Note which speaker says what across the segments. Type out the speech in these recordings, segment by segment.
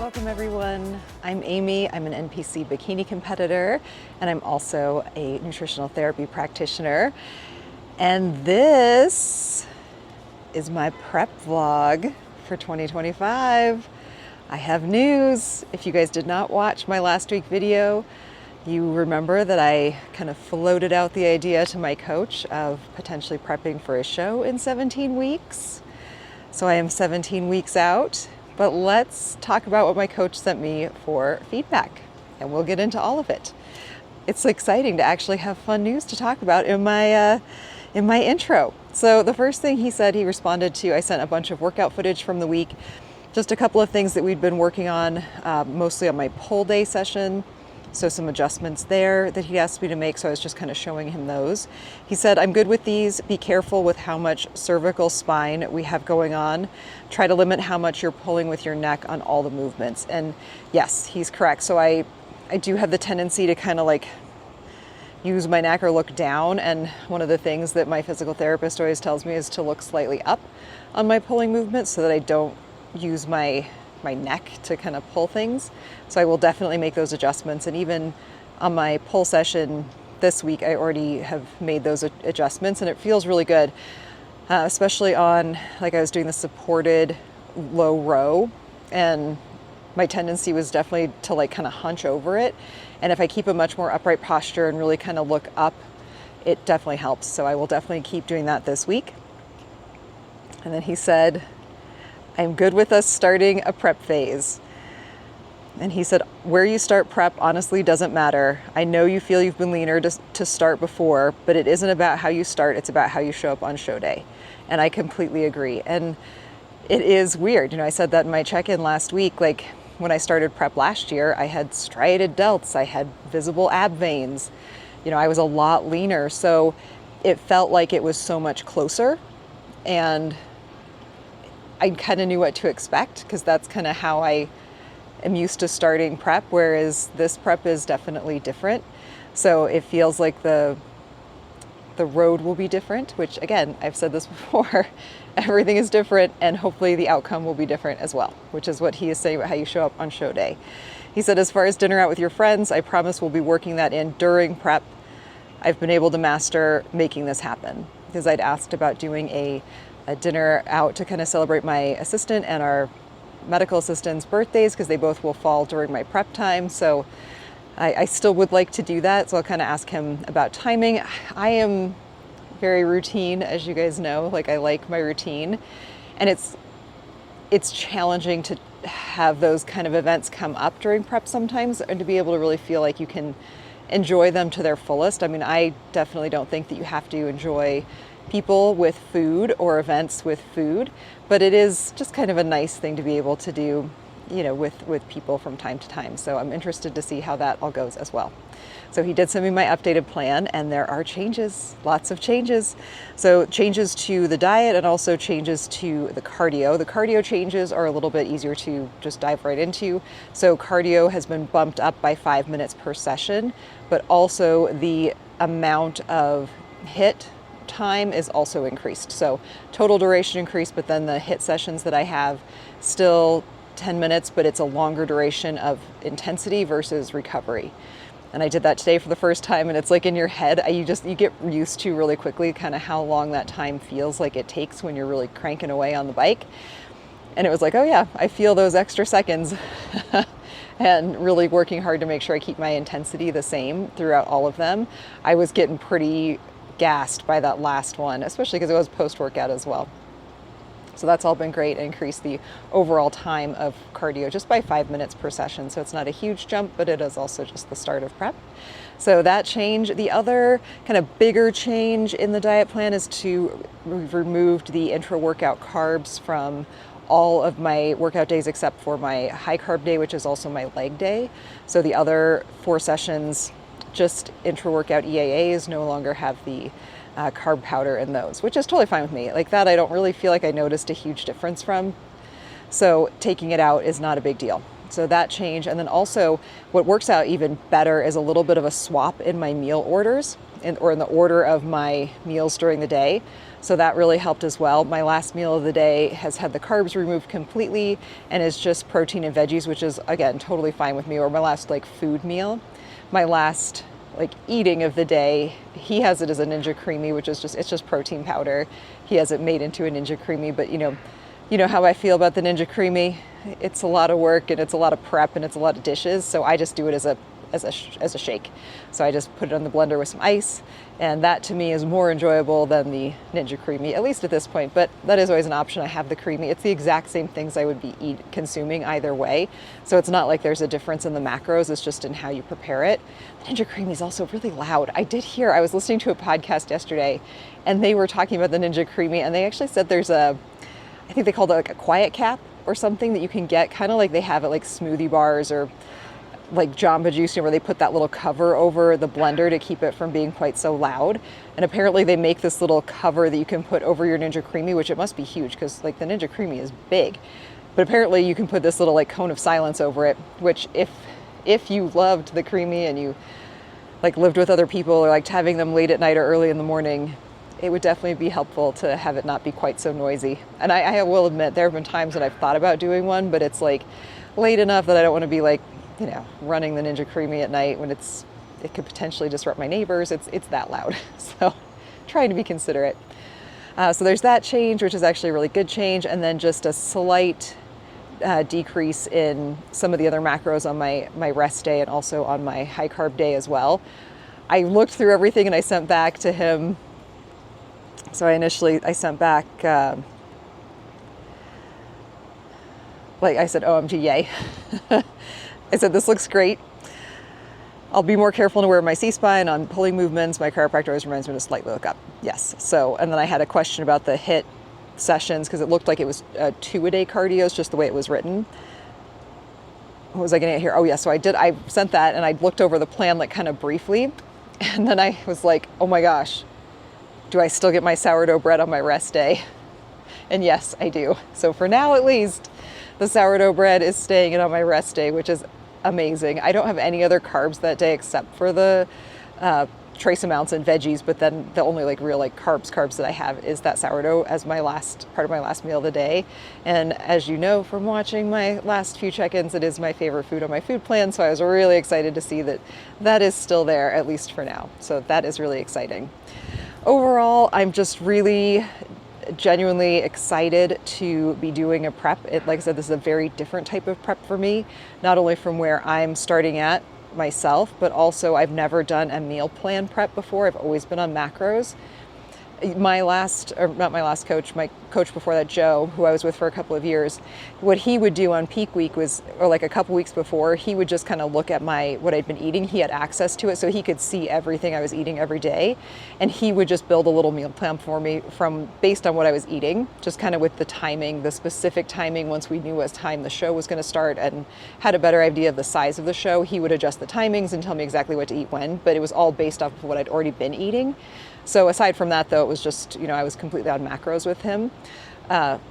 Speaker 1: Welcome everyone. I'm Amy. I'm an NPC Bikini competitor, and I'm also a nutritional therapy practitioner. And this is my prep vlog for 2025. I have news. If you guys did not watch my last week video, you remember that I kind of floated out the idea to my coach of potentially prepping for a show in 17 weeks. So I am 17 weeks out. But let's talk about what my coach sent me for feedback, and we'll get into all of it. It's exciting to actually have fun news to talk about in my intro. So the first thing he said, he responded to, I sent a bunch of workout footage from the week, just a couple of things that we'd been working on, mostly on my pull day session. So some adjustments there that he asked me to make. So I was just kind of showing him those. He said, I'm good with these. Be careful with how much cervical spine we have going on. Try to limit how much you're pulling with your neck on all the movements. And yes, he's correct. So I do have the tendency to kind of like use my neck or look down. And one of the things that my physical therapist always tells me is to look slightly up on my pulling movements so that I don't use my neck to kind of pull things. So I will definitely make those adjustments. And even on my pull session this week, I already have made those adjustments, and it feels really good, especially on, like, I was doing the supported low row, and my tendency was definitely to like kind of hunch over it. And if I keep a much more upright posture and really kind of look up, it definitely helps. So I will definitely keep doing that this week. And then he said, I'm good with us starting a prep phase. And he said, where you start prep honestly doesn't matter. I know you feel you've been leaner to start before, but it isn't about how you start, it's about how you show up on show day. And I completely agree. And it is weird. You know, I said that in my check-in last week, like when I started prep last year, I had striated delts, I had visible ab veins. You know, I was a lot leaner. So it felt like it was so much closer, and I kind of knew what to expect because that's kind of how I am used to starting prep, whereas this prep is definitely different. So it feels like the road will be different, which again, I've said this before, everything is different, and hopefully the outcome will be different as well, which is what he is saying about how you show up on show day. He said, as far as dinner out with your friends, I promise we'll be working that in during prep. I've been able to master making this happen because I'd asked about doing a dinner out to kind of celebrate my assistant and our medical assistant's birthdays, because they both will fall during my prep time. So I still would like to do that. So I'll kind of ask him about timing. I am very routine, as you guys know, like I like my routine, and it's challenging to have those kind of events come up during prep sometimes, and to be able to really feel like you can enjoy them to their fullest. I mean, I definitely don't think that you have to enjoy people with food or events with food, but it is just kind of a nice thing to be able to do, you know, with people from time to time. So I'm interested to see how that all goes as well. So he did send me my updated plan, and there are changes, lots of changes. So changes to the diet and also changes to the cardio. The cardio changes are a little bit easier to just dive right into. So cardio has been bumped up by 5 minutes per session, but also the amount of HIIT time is also increased. So total duration increased, but then the HIIT sessions that I have still 10 minutes, but it's a longer duration of intensity versus recovery. And I did that today for the first time, and it's like in your head, you get used to really quickly kind of how long that time feels like it takes when you're really cranking away on the bike. And it was like, oh yeah, I feel those extra seconds and really working hard to make sure I keep my intensity the same throughout all of them. I was getting pretty gassed by that last one, especially because it was post-workout as well. So that's all been great. It increased the overall time of cardio just by 5 minutes per session. So it's not a huge jump, but it is also just the start of prep. So that change. The other kind of bigger change in the diet plan is we've removed the intra-workout carbs from all of my workout days except for my high carb day, which is also my leg day. So the other 4 sessions, just intra-workout EAAs, no longer have the carb powder in those, which is totally fine with me. Like that, I don't really feel like I noticed a huge difference from. So taking it out is not a big deal. So that changed. And then also what works out even better is a little bit of a swap in my meal orders or in the order of my meals during the day. So that really helped as well. My last meal of the day has had the carbs removed completely and is just protein and veggies, which is again totally fine with me. Or my last like food meal. My last like eating of the day, he has it as a Ninja Creamy, which is just protein powder. He has it made into a Ninja Creamy, but you know how I feel about the Ninja Creamy. It's a lot of work and it's a lot of prep and it's a lot of dishes. So I just do it as a shake. So I just put it in the blender with some ice, and that to me is more enjoyable than the Ninja Creamy, at least at this point. But that is always an option. I have the Creamy. It's the exact same things I would be consuming either way. So it's not like there's a difference in the macros. It's just in how you prepare it. The Ninja Creamy is also really loud. I was listening to a podcast yesterday, and they were talking about the Ninja Creamy, and they actually said there's I think they called it like a quiet cap or something that you can get, kind of like they have at like smoothie bars or like Jamba Juice, where they put that little cover over the blender to keep it from being quite so loud. And apparently they make this little cover that you can put over your Ninja Creamy, which it must be huge because like the Ninja Creamy is big. But apparently you can put this little like cone of silence over it, which if you loved the Creamy and you like lived with other people or liked having them late at night or early in the morning, it would definitely be helpful to have it not be quite so noisy. And I will admit there have been times when I've thought about doing one, but it's like late enough that I don't want to be like, running the Ninja Creamy at night when it could potentially disrupt my neighbors. It's that loud. So trying to be considerate. So there's that change, which is actually a really good change. And then just a slight decrease in some of the other macros on my rest day and also on my high carb day as well. I looked through everything and I sent back to him. So I sent back, like I said, OMG, yay. I said, this looks great. I'll be more careful to wear my C-spine on pulling movements. My chiropractor always reminds me to slightly look up. Yes. So, and then I had a question about the HIIT sessions because it looked like it was 2-a-day cardios, just the way it was written. What was I going to get here? Oh yeah. So I sent that and I looked over the plan like kind of briefly. And then I was like, oh my gosh, do I still get my sourdough bread on my rest day? And yes, I do. So for now, at least, the sourdough bread is staying in on my rest day, which is amazing. I don't have any other carbs that day except for the trace amounts and veggies, but then the only like real like carbs that I have is that sourdough as my last part of my last meal of the day. And as you know from watching my last few check-ins, it is my favorite food on my food plan. So I was really excited to see that that is still there, at least for now. So that is really exciting. Overall, I'm just really genuinely excited to be doing a prep. Like I said, this is a very different type of prep for me, not only from where I'm starting at myself, but also I've never done a meal plan prep before. I've always been on macros. My coach before that, Joe, who I was with for a couple of years, what he would do on peak week was, or like a couple weeks before, he would just kind of look at what I'd been eating. He had access to it, so he could see everything I was eating every day. And he would just build a little meal plan for me based on what I was eating, just kind of with the timing, the specific timing. Once we knew what time the show was going to start and had a better idea of the size of the show, he would adjust the timings and tell me exactly what to eat when, but it was all based off of what I'd already been eating. So aside from that, though, it was just, I was completely on macros with him.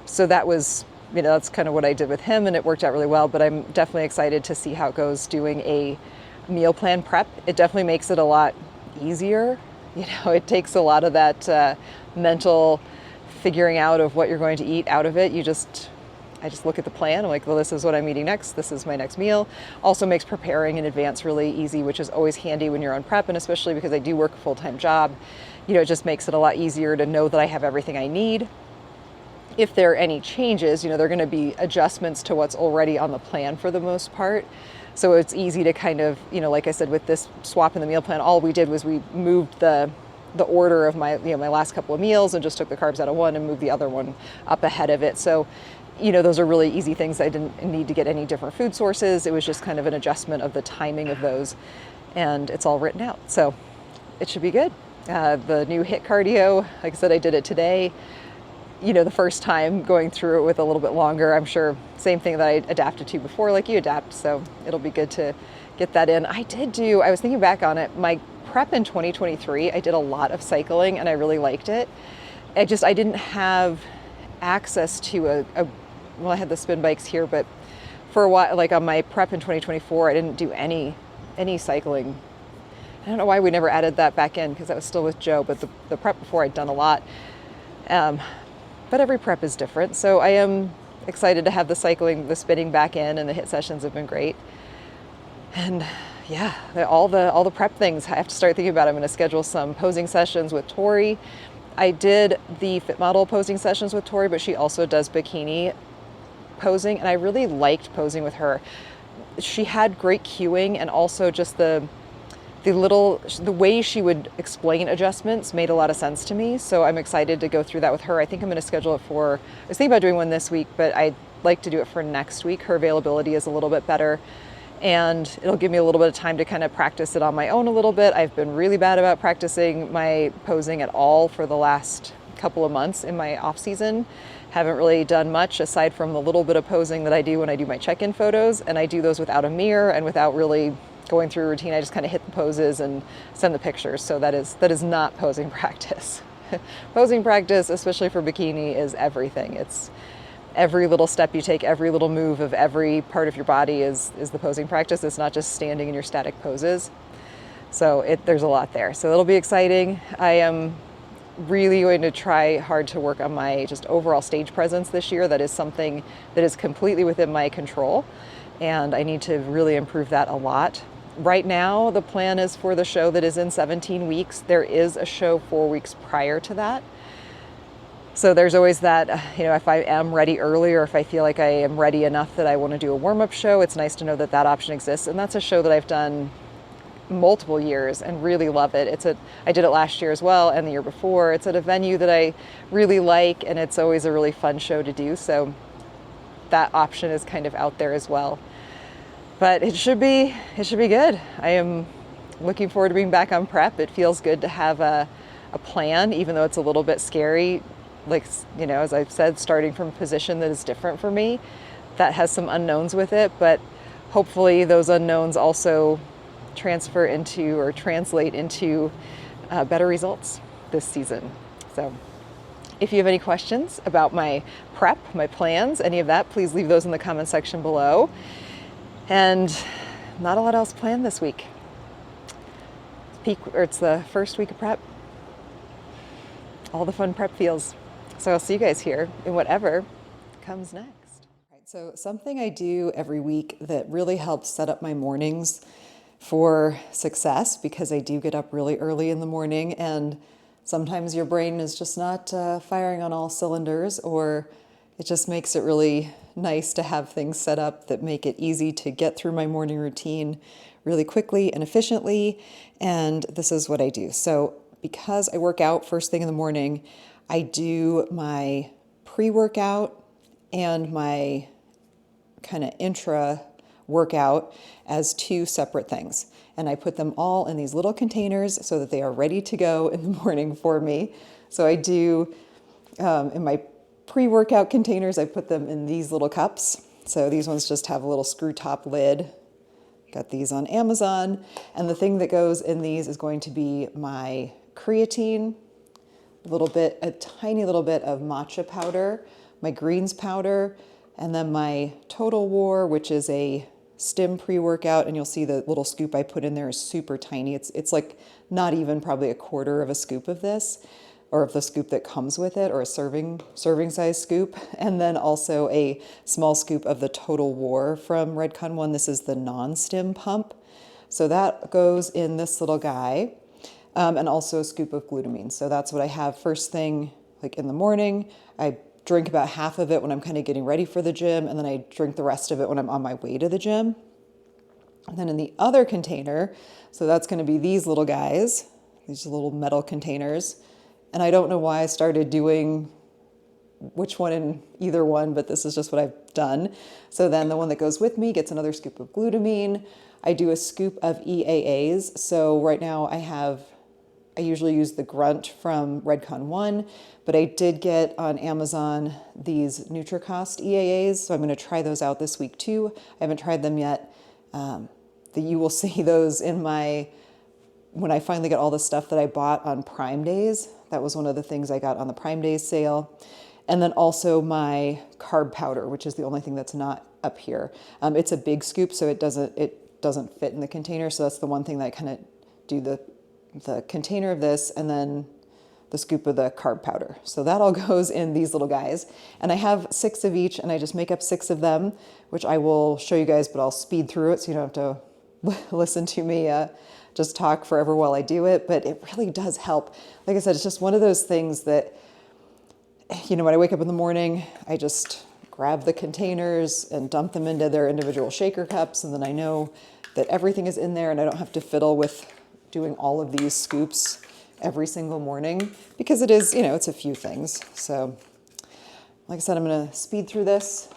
Speaker 1: So that was, that's kind of what I did with him, and it worked out really well. But I'm definitely excited to see how it goes doing a meal plan prep. It definitely makes it a lot easier. It takes a lot of that mental figuring out of what you're going to eat out of it. I just look at the plan. I'm like, well, this is what I'm eating next. This is my next meal. Also makes preparing in advance really easy, which is always handy when you're on prep, and especially because I do work a full-time job. It just makes it a lot easier to know that I have everything I need. If there are any changes, there are going to be adjustments to what's already on the plan for the most part. So it's easy to kind of, like I said, with this swap in the meal plan, all we did was we moved the order of my last couple of meals and just took the carbs out of one and moved the other one up ahead of it. So those are really easy things. I didn't need to get any different food sources. It was just kind of an adjustment of the timing of those, and it's all written out. So it should be good. The new HIIT cardio, like I said, I did it today. The first time going through it with a little bit longer, I'm sure same thing that I adapted to before, like you adapt. So it'll be good to get that in. I was thinking back on it, my prep in 2023, I did a lot of cycling and I really liked it. I didn't have access to I had the spin bikes here, but for a while, like on my prep in 2024, I didn't do any cycling. I don't know why we never added that back in, because that was still with Joe, but the prep before I'd done a lot. But every prep is different. So I am excited to have the cycling, the spinning back in, and the HIIT sessions have been great. And yeah, all the prep things I have to start thinking about. I'm going to schedule some posing sessions with Tori. I did the fitmodel posing sessions with Tori, but she also does bikini posing, and I really liked posing with her. She had great cueing, and also just the way she would explain adjustments made a lot of sense to me. So I'm excited to go through that with her. I think I'm going to schedule it for, I was thinking about doing one this week, but I'd like to do it for next week. Her availability is a little bit better, and it'll give me a little bit of time to kind of practice it on my own a little bit. I've been really bad about practicing my posing at all for the last couple of months in my off season. Haven't really done much aside from the little bit of posing that I do when I do my check-in photos, and I do those without a mirror and without really going through a routine. I just kind of hit the poses and send the pictures. So that is not posing practice. Posing practice, especially for bikini, is everything. It's every little step you take, every little move of every part of your body is the posing practice. It's not just standing in your static poses. So there's a lot there. So it'll be exciting. I am really going to try hard to work on my just overall stage presence this year. That is something that is completely within my control, and I need to really improve that a lot. Right now, the plan is for the show that is in 17 weeks. There is a show 4 weeks prior to that. So there's always that, if I am ready early, or if I feel like I am ready enough that I want to do a warm-up show, it's nice to know that that option exists. And that's a show that I've done multiple years and really love it. I did it last year as well, and the year before. It's at a venue that I really like, and it's always a really fun show to do. So that option is kind of out there as well. But it should be good. I am looking forward to being back on prep. It feels good to have a plan, even though it's a little bit scary. Like, as I've said, starting from a position that is different for me, that has some unknowns with it, but hopefully those unknowns also transfer into or translate into better results this season. So if you have any questions about my prep, my plans, any of that, please leave those in the comment section below. And not a lot else planned this week. It's the first week of prep. All the fun prep feels. So I'll see you guys here in whatever comes next. Right, so something I do every week that really helps set up my mornings for success, because I do get up really early in the morning, and sometimes your brain is just not firing on all cylinders, or it just makes it really nice to have things set up that make it easy to get through my morning routine really quickly and efficiently. And this is what I do. So because I work out first thing in the morning, I do my pre-workout and my kind of intra workout as two separate things. And I put them all in these little containers so that they are ready to go in the morning for me. So I do, in my pre-workout containers, I put them in these little cups. So these ones just have a little screw top lid. Got these on Amazon. And the thing that goes in these is going to be my creatine, a tiny little bit of matcha powder, my greens powder, and then my Total War, which is a stim pre-workout. And you'll see the little scoop I put in there is super tiny. It's like not even probably a quarter of a scoop of this, or of the scoop that comes with it, or a serving size scoop. And then also a small scoop of the Total War from Redcon One. This is the non-stim pump. So that goes in this little guy. And also a scoop of glutamine. So that's what I have first thing, like in the morning. I drink about half of it when I'm kind of getting ready for the gym, and then I drink the rest of it when I'm on my way to the gym. And then in the other container, so that's going to be these little guys, these little metal containers. And I don't know why I started doing which one in either one, but this is just what I've done. So then the one that goes with me gets another scoop of glutamine. I do a scoop of EAAs. So right now I usually use the Grunt from Redcon One, but I did get on Amazon these NutriCost EAAs, so I'm going to try those out this week too. I haven't tried them yet. You will see those when I finally get all the stuff that I bought on Prime Days. That was one of the things I got on the Prime Days sale. And then also my carb powder, which is the only thing that's not up here. It's a big scoop, so it doesn't fit in the container. So that's the one thing that I kind of do the container of this and then the scoop of the carb powder. So that all goes in these little guys. And I have 6 of each, and I just make up 6 of them, which I will show you guys, but I'll speed through it so you don't have to listen to me just talk forever while I do it. But it really does help. Like I said, it's just one of those things that, you know, when I wake up in the morning, I just grab the containers and dump them into their individual shaker cups. And then I know that everything is in there and I don't have to fiddle with doing all of these scoops every single morning, because it is, you know, it's a few things. So like I said, I'm going to speed through this.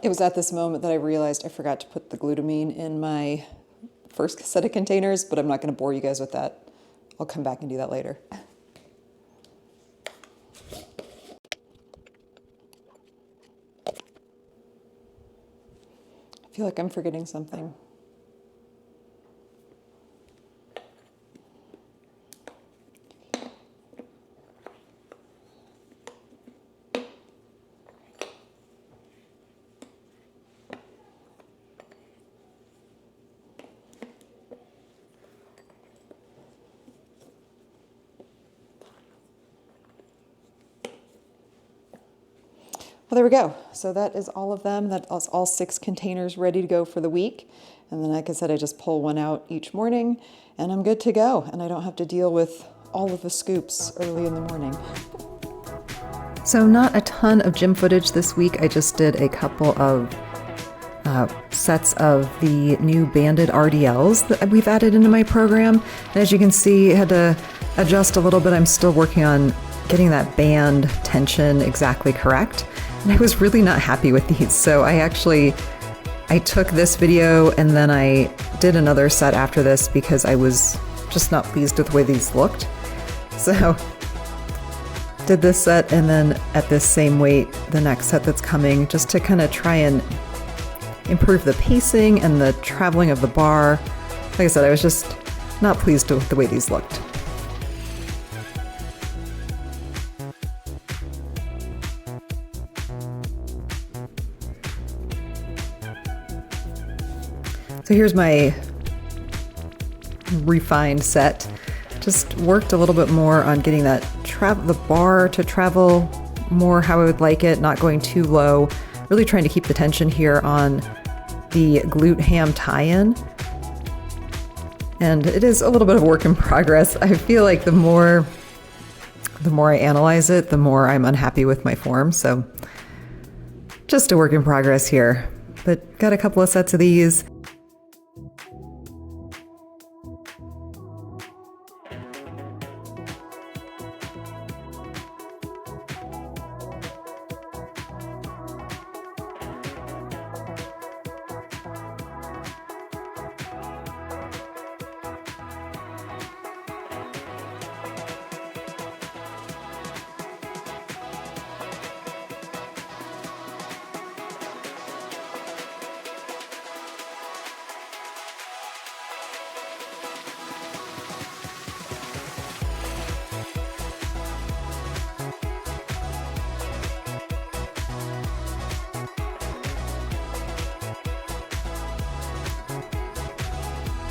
Speaker 1: It was at this moment that I realized I forgot to put the glutamine in my first set of containers, but I'm not going to bore you guys with that. I'll come back and do that later. I feel like I'm forgetting something. Well, there we go. So that is all of them. That is all 6 containers ready to go for the week. And then, like I said, I just pull one out each morning and I'm good to go. And I don't have to deal with all of the scoops early in the morning. So not a ton of gym footage this week. I just did a couple of sets of the new banded RDLs that we've added into my program. And as you can see, I had to adjust a little bit. I'm still working on getting that band tension exactly correct. And I was really not happy with these. So I took this video and then I did another set after this because I was just not pleased with the way these looked. So did this set and then at this same weight, the next set that's coming, just to kind of try and improve the pacing and the traveling of the bar. Like I said, I was just not pleased with the way these looked. So here's my refined set. Just worked a little bit more on getting that the bar to travel more how I would like it, not going too low. Really trying to keep the tension here on the glute ham tie-in. And it is a little bit of a work in progress. I feel like the more I analyze it, the more I'm unhappy with my form. So just a work in progress here. But got a couple of sets of these.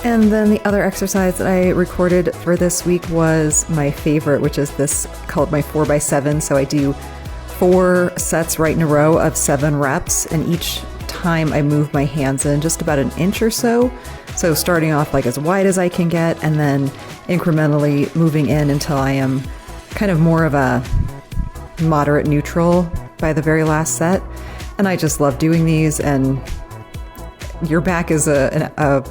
Speaker 1: And then the other exercise that I recorded for this week was my favorite, which is this called my 4x7. So I do 4 sets right in a row of 7 reps, and each time I move my hands in just about an inch or so. So starting off like as wide as I can get, and then incrementally moving in until I am kind of more of a moderate neutral by the very last set. And I just love doing these, and your back is a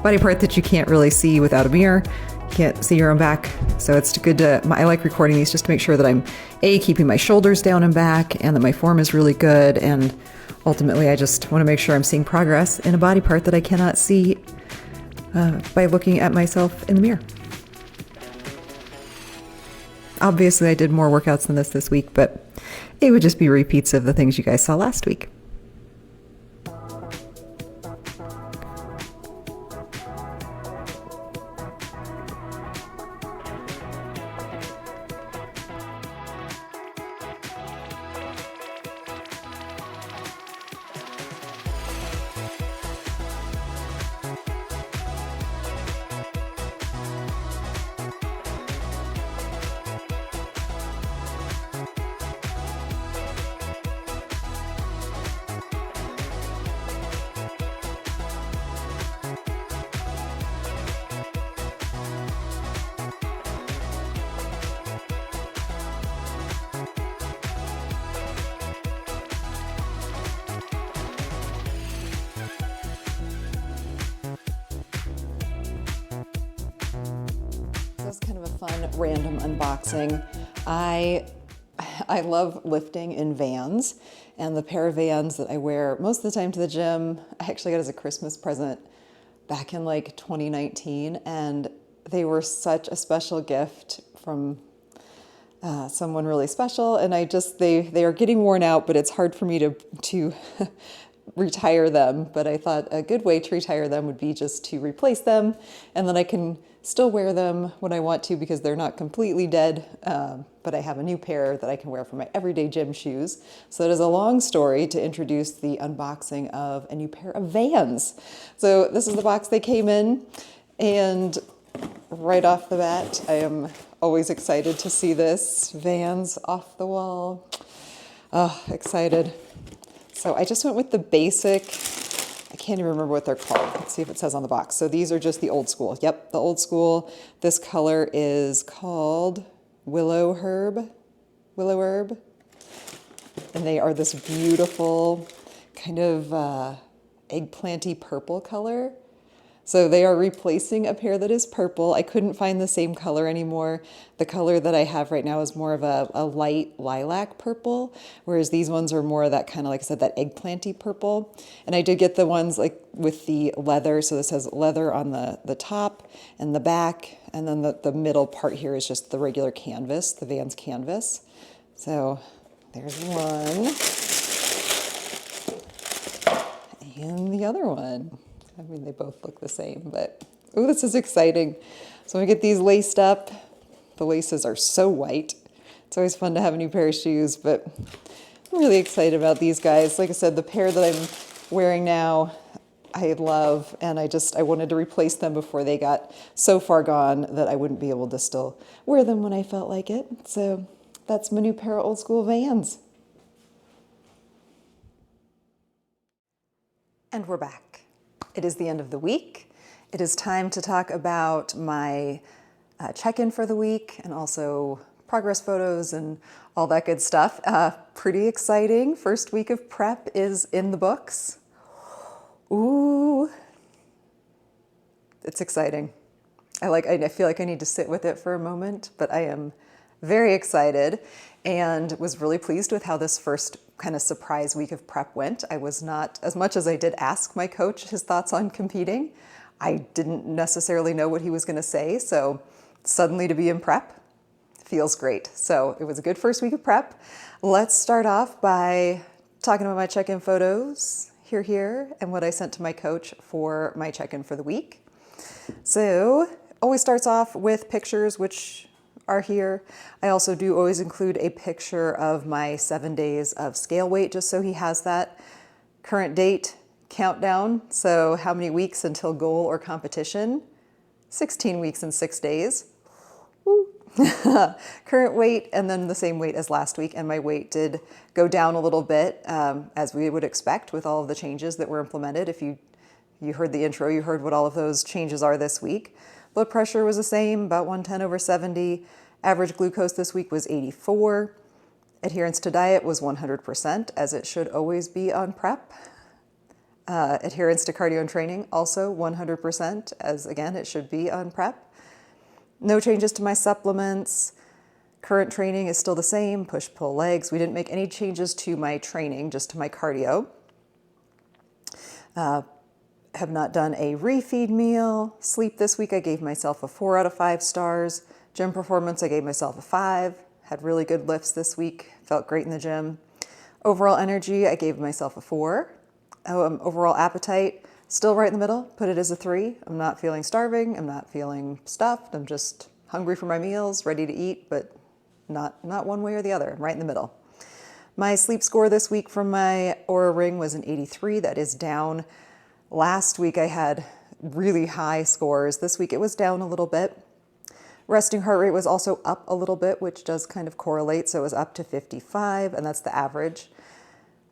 Speaker 1: body part that you can't really see without a mirror. You can't see your own back. So it's good to, I like recording these just to make sure that I'm keeping my shoulders down and back, and that my form is really good, and ultimately, I just want to make sure I'm seeing progress in a body part that I cannot see by looking at myself in the mirror. Obviously, I did more workouts than this week, but it would just be repeats of the things you guys saw last week. This is kind of a fun random unboxing. I love lifting in Vans, and the pair of Vans that I wear most of the time to the gym, I actually got as a Christmas present back in like 2019, and they were such a special gift from someone really special, and they are getting worn out, but it's hard for me to retire them. But I thought a good way to retire them would be just to replace them, and then I can still wear them when I want to because they're not completely dead, but I have a new pair that I can wear for my everyday gym shoes. So it is a long story to introduce the unboxing of a new pair of Vans. So this is the box they came in, and right off the bat, I am always excited to see this. Vans off the wall. Oh, excited. So I just went with the basic, I can't even remember what they're called. Let's see if it says on the box. So these are just the old school. Yep, the old school. This color is called Willow Herb. And they are this beautiful kind of eggplanty purple color. So they are replacing a pair that is purple. I couldn't find the same color anymore. The color that I have right now is more of a light lilac purple, whereas these ones are more of that kind of, like I said, that eggplanty purple. And I did get the ones like with the leather. So this has leather on the top and the back, and then the middle part here is just the regular canvas, the Vans canvas. So there's one. And the other one. I mean, they both look the same, but oh, this is exciting. So we get these laced up. The laces are so white. It's always fun to have a new pair of shoes, but I'm really excited about these guys. Like I said, the pair that I'm wearing now, I love, and I wanted to replace them before they got so far gone that I wouldn't be able to still wear them when I felt like it. So that's my new pair of old school Vans. And we're back. It is the end of the week. It is time to talk about my check-in for the week and also progress photos and all that good stuff. Pretty exciting. First week of prep is in the books. Ooh, it's exciting. I feel like I need to sit with it for a moment, but I am very excited and was really pleased with how this first kind of surprise week of prep went. I was not, as much as I did ask my coach his thoughts on competing, I didn't necessarily know what he was going to say. So suddenly to be in prep feels great. So it was a good first week of prep. Let's start off by talking about my check-in photos here, and what I sent to my coach for my check-in for the week. So always starts off with pictures, which are here. I also do always include a picture of my 7 days of scale weight, just so he has that. Current date countdown, so how many weeks until goal or competition? 16 weeks and 6 days. Woo. Current weight, and then the same weight as last week, and my weight did go down a little bit, as we would expect with all of the changes that were implemented. If you heard the intro, you heard what all of those changes are this week. Blood pressure was the same, about 110/70. Average glucose this week was 84. Adherence to diet was 100%, as it should always be on prep. Adherence to cardio and training, also 100%, as again, it should be on prep. No changes to my supplements. Current training is still the same, push, pull, legs. We didn't make any changes to my training, just to my cardio. Have not done a refeed meal. Sleep this week, I gave myself a 4 out of 5 stars. Gym performance, I gave myself a 5. Had really good lifts this week. Felt great in the gym. Overall energy, I gave myself a 4. Overall appetite, still right in the middle. Put it as a 3. I'm not feeling starving. I'm not feeling stuffed. I'm just hungry for my meals, ready to eat, but not one way or the other. I'm right in the middle. My sleep score this week from my Oura Ring was an 83. That is down. Last week I had really high scores. This week it was down a little bit. Resting heart rate was also up a little bit, which does kind of correlate. So it was up to 55, and that's the average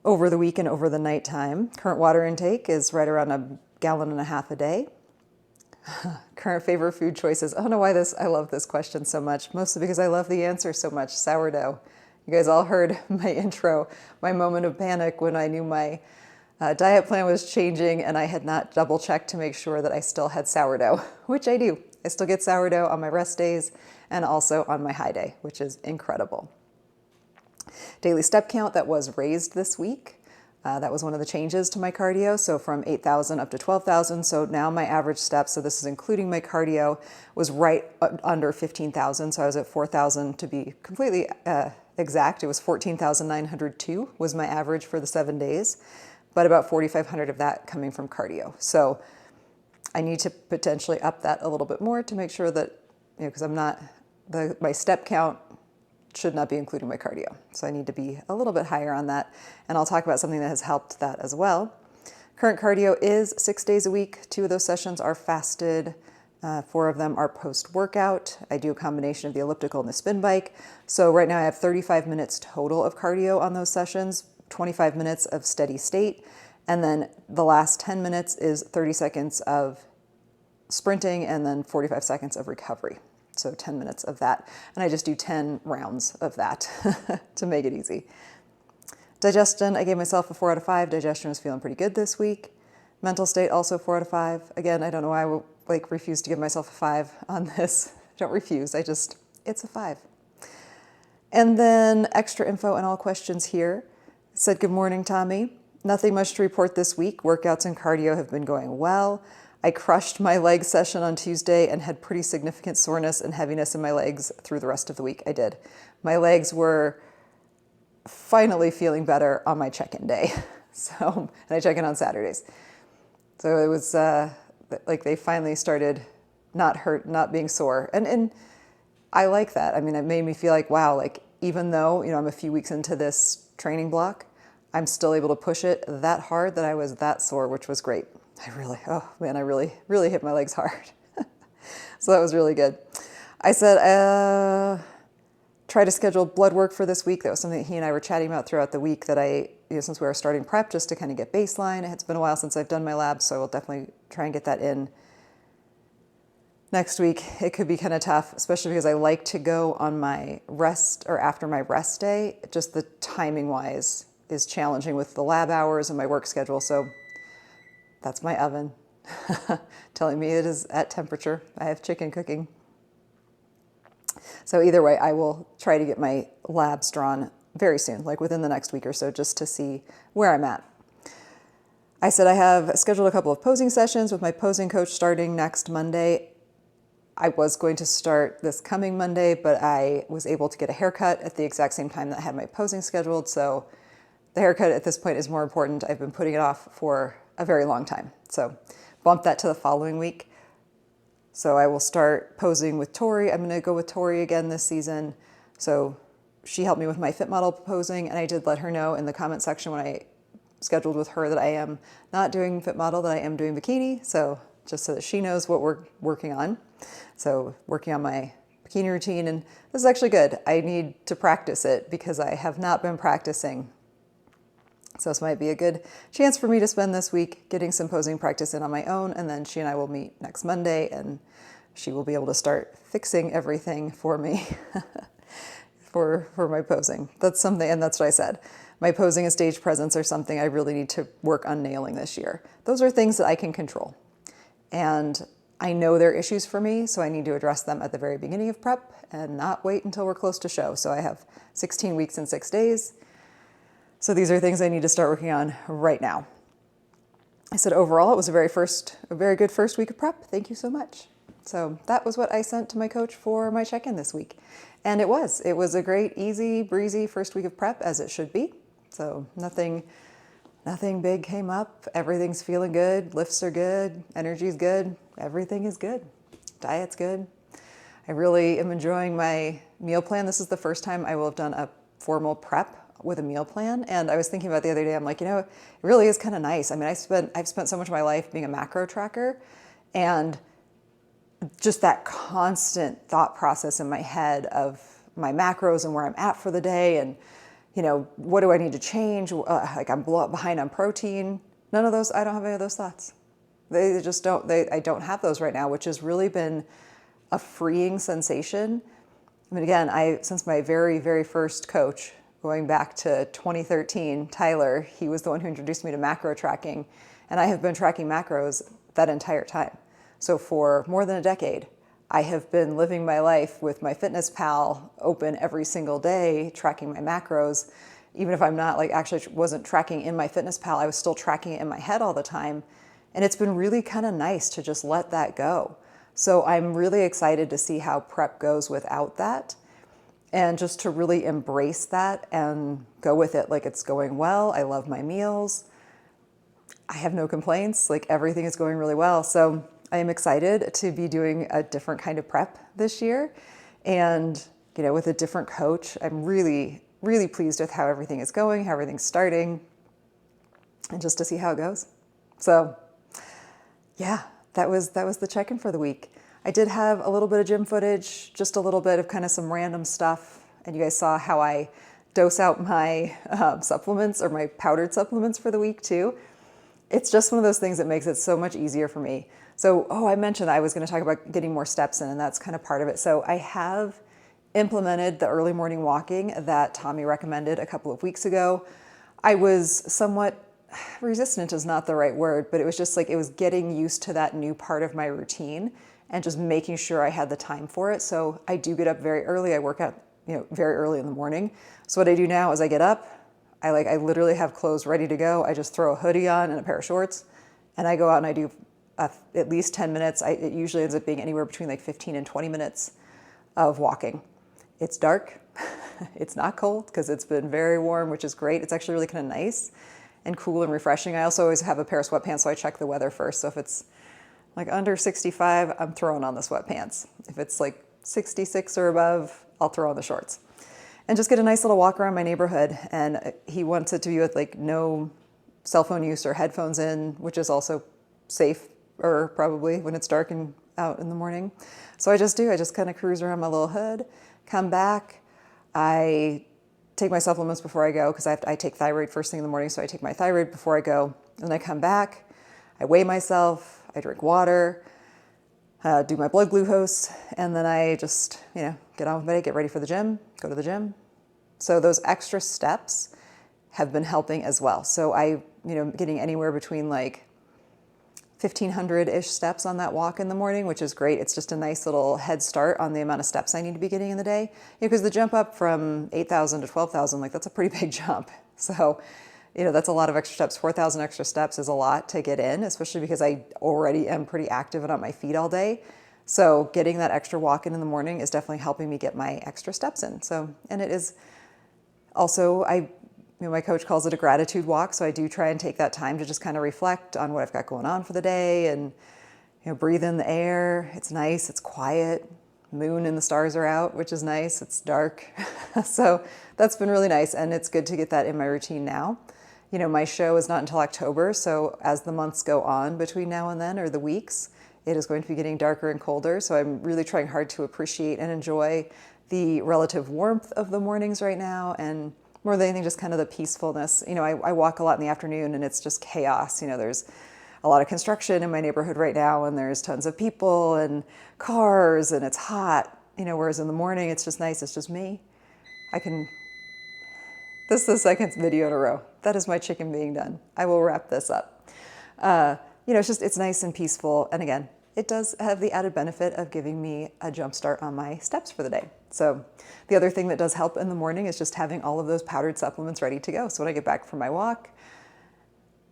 Speaker 1: over the week and over the nighttime. Current water intake is right around 1.5 gallons a day. Current favorite food choices. I don't know why I love this question so much, mostly because I love the answer so much. Sourdough. You guys all heard my intro, my moment of panic when I knew my diet plan was changing and I had not double checked to make sure that I still had sourdough, which I do. I still get sourdough on my rest days and also on my high day, which is incredible. Daily step count, that was raised this week. That was one of the changes to my cardio. So from 8,000 up to 12,000. So now my average steps, so this is including my cardio, was right under 15,000. So I was at 4,000 to be completely exact. It was 14,902 was my average for the 7 days, but about 4,500 of that coming from cardio. So I need to potentially up that a little bit more to make sure that, because I'm not, my step count should not be including my cardio. So I need to be a little bit higher on that. And I'll talk about something that has helped that as well. Current cardio is 6 days a week. 2 of those sessions are fasted. 4 of them are post-workout. I do a combination of the elliptical and the spin bike. So right now I have 35 minutes total of cardio on those sessions, 25 minutes of steady state. And then the last 10 minutes is 30 seconds of sprinting and then 45 seconds of recovery. So 10 minutes of that. And I just do 10 rounds of that to make it easy. Digestion, I gave myself a 4 out of 5. Digestion was feeling pretty good this week. Mental state, also 4 out of 5. Again, I don't know why I refuse to give myself a 5 on this. Don't refuse, it's a 5. And then extra info and all questions here. It said, good morning, Tommy. Nothing much to report this week. Workouts and cardio have been going well. I crushed my leg session on Tuesday and had pretty significant soreness and heaviness in my legs through the rest of the week. I did. My legs were finally feeling better on my check-in day. And I check in on Saturdays. So it was like they finally started not being sore. And I like that. I mean, it made me feel like, wow, like even though, I'm a few weeks into this training block, I'm still able to push it that hard that I was that sore, which was great. I really hit my legs hard. So that was really good. I said, try to schedule blood work for this week. That was something that he and I were chatting about throughout the week that since we were starting prep, just to kind of get baseline. It's been a while since I've done my labs, so I will definitely try and get that in next week. It could be kind of tough, especially because I like to go on my rest or after my rest day. Just the timing wise is challenging with the lab hours and my work schedule. So that's my oven telling me it is at temperature. I have chicken cooking. So either way, I will try to get my labs drawn very soon, like within the next week or so, just to see where I'm at. I said I have scheduled a couple of posing sessions with my posing coach starting next Monday. I was going to start this coming Monday, but I was able to get a haircut at the exact same time that I had my posing scheduled. So the haircut at this point is more important. I've been putting it off for a very long time. So bump that to the following week. So I will start posing with Tori. I'm going to go with Tori again this season. So she helped me with my fitmodel posing, and I did let her know in the comment section when I scheduled with her that I am not doing fitmodel, that I am doing bikini. So just so that she knows what we're working on. So working on my bikini routine, and this is actually good. I need to practice it because I have not been practicing. So this might be a good chance for me to spend this week getting some posing practice in on my own, and then she and I will meet next Monday, and she will be able to start fixing everything for me for my posing. That's something, and that's what I said. My posing and stage presence are something I really need to work on nailing this year. Those are things that I can control. And I know they're issues for me, so I need to address them at the very beginning of prep and not wait until we're close to show. So I have 16 weeks and 6 days. So these are things I need to start working on right now. I said overall it was a very good first week of prep. Thank you so much. So that was what I sent to my coach for my check-in this week. And it was a great, easy, breezy first week of prep, as it should be. So nothing big came up. Everything's feeling good. Lifts are good. Energy's good. Everything is good. Diet's good. I really am enjoying my meal plan. This is the first time I will have done a formal prep with a meal plan. And I was thinking about it the other day, I'm like, it really is kind of nice. I mean, I've spent so much of my life being a macro tracker, and just that constant thought process in my head of my macros and where I'm at for the day, and what do I need to change? Like I'm behind on protein. None of those. I don't have any of those thoughts. They just don't. I don't have those right now, which has really been a freeing sensation. I mean, again, since my very, very first coach, going back to 2013, Tyler, he was the one who introduced me to macro tracking, and I have been tracking macros that entire time. So for more than a decade, I have been living my life with my FitnessPal open every single day, tracking my macros. Even if I'm not actually wasn't tracking in my FitnessPal, I was still tracking it in my head all the time. And it's been really kind of nice to just let that go. So I'm really excited to see how prep goes without that, and just to really embrace that and go with it like it's going well. I love my meals. I have no complaints. Everything is going really well. So I am excited to be doing a different kind of prep this year, and with a different coach. I'm really, really pleased with how everything is going, how everything's starting, and just to see how it goes. So yeah, that was the check-in for the week. I did have a little bit of gym footage, just a little bit of kind of some random stuff, and you guys saw how I dose out my supplements, or my powdered supplements, for the week too. It's just one of those things that makes it so much easier for me. So, I mentioned I was going to talk about getting more steps in, and that's kind of part of it. So I have implemented the early morning walking that Tommy recommended a couple of weeks ago. I was somewhat resistant, is not the right word, but it was just it was getting used to that new part of my routine and just making sure I had the time for it. So I do get up very early. I work out, very early in the morning. So what I do now is I get up, I literally have clothes ready to go. I just throw a hoodie on and a pair of shorts, and I go out and I do at least 10 minutes. It usually ends up being anywhere between 15 and 20 minutes of walking. It's dark. It's not cold because it's been very warm, which is great. It's actually really kind of nice and cool and refreshing. I also always have a pair of sweatpants, so I check the weather first. So if it's under 65, I'm throwing on the sweatpants. If it's 66 or above, I'll throw on the shorts. And just get a nice little walk around my neighborhood. And he wants it to be with no cell phone use or headphones in, which is also safe, or probably when it's dark and out in the morning. So I just kind of cruise around my little hood, come back. I take my supplements before I go, because I take thyroid first thing in the morning. So I take my thyroid before I go. Then I come back, I weigh myself, I drink water, do my blood glucose, and then I just, get on with it, get ready for the gym, go to the gym. So those extra steps have been helping as well. So getting anywhere between 1,500-ish steps on that walk in the morning, which is great. It's just a nice little head start on the amount of steps I need to be getting in the day. Because the jump up from 8,000 to 12,000, that's a pretty big jump. So, that's a lot of extra steps. 4,000 extra steps is a lot to get in, especially because I already am pretty active and on my feet all day. So getting that extra walk in the morning is definitely helping me get my extra steps in. So, and it is also, my coach calls it a gratitude walk. So I do try and take that time to just kind of reflect on what I've got going on for the day, and, breathe in the air. It's nice. It's quiet. Moon and the stars are out, which is nice. It's dark. So that's been really nice. And it's good to get that in my routine now. My show is not until October. So as the months go on between now and then, or the weeks, it is going to be getting darker and colder. So I'm really trying hard to appreciate and enjoy the relative warmth of the mornings right now. And more than anything, just kind of the peacefulness. I walk a lot in the afternoon, and it's just chaos. There's a lot of construction in my neighborhood right now, and there's tons of people and cars, and it's hot, whereas in the morning, it's just nice. It's just me. This is the second video in a row. That is my chicken being done. I will wrap this up. It's nice and peaceful. And again, it does have the added benefit of giving me a jump start on my steps for the day. So the other thing that does help in the morning is just having all of those powdered supplements ready to go. So when I get back from my walk,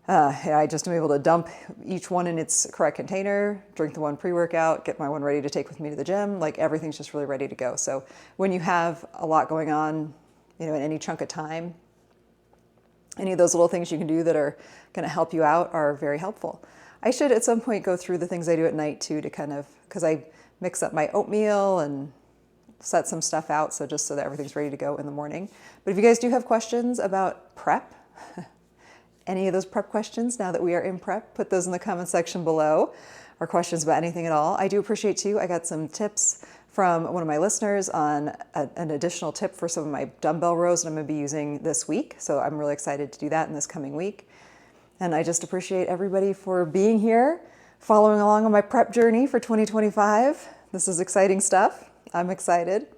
Speaker 1: I just am able to dump each one in its correct container, drink the one pre-workout, get my one ready to take with me to the gym. Like everything's just really ready to go. So when you have a lot going on, in any chunk of time, any of those little things you can do that are going to help you out are very helpful. I should at some point go through the things I do at night too, to kind of, because I mix up my oatmeal and set some stuff out, so just so that everything's ready to go in the morning. But if you guys do have questions about prep, any of those prep questions now that we are in prep, put those in the comment section below, or questions about anything at all. I do appreciate too, I got some tips from one of my listeners on an additional tip for some of my dumbbell rows that I'm going to be using this week. So I'm really excited to do that in this coming week. And I just appreciate everybody for being here, following along on my prep journey for 2025. This is exciting stuff. I'm excited.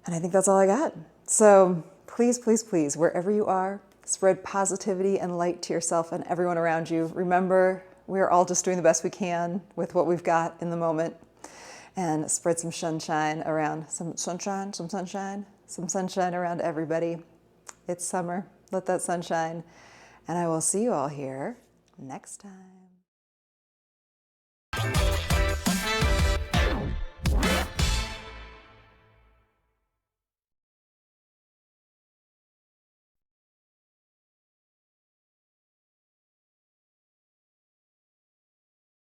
Speaker 1: And I think that's all I got. So please, please, please, wherever you are, spread positivity and light to yourself and everyone around you. Remember, we are all just doing the best we can with what we've got in the moment. And spread some sunshine around, some sunshine around everybody. It's summer. Let that sunshine. And I will see you all here next time.